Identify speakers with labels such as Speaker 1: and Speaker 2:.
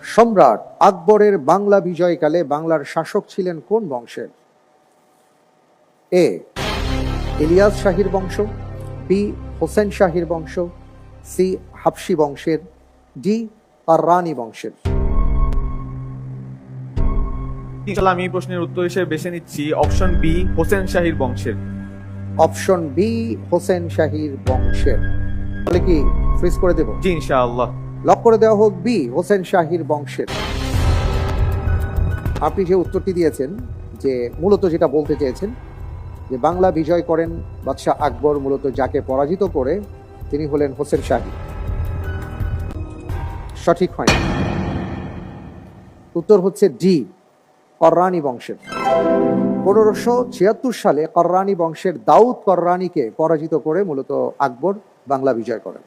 Speaker 1: সম্রাট আকবরের বাংলা বিজয়কালে বাংলার শাসক ছিলেন কোন বংশের? এ ইলিয়াস শাহীর বংশ, বি হোসেন শাহীর বংশ, সি হাবশি বংশের, ডি কাররানী বংশের।
Speaker 2: ইনশাআল্লাহ আমি এই প্রশ্নের উত্তর হিসেবে বেছে নিচ্ছি অপশন বি, হোসেন শাহীর বংশের।
Speaker 1: অপশন বি হোসেন শাহীর বংশের। তাহলে কি ফ্রিজ করে দেব?
Speaker 2: জি ইনশাআল্লাহ।
Speaker 1: লক করে দেওয়া হোক বি হোসেন শাহীর বংশের। আপনি যে উত্তরটি দিয়েছেন, যে মূলত যেটা বলতে চেয়েছেন যে বাংলা বিজয় করেন বাদশাহ আকবর, মূলত যাকে পরাজিত করে তিনি হলেন হোসেন শাহী, সঠিক হয়নি। উত্তর হচ্ছে ডি কররানী বংশের। 1576 সালে কররানী বংশের দাউদ কররানীকে পরাজিত করে মূলত আকবর বাংলা বিজয় করেন।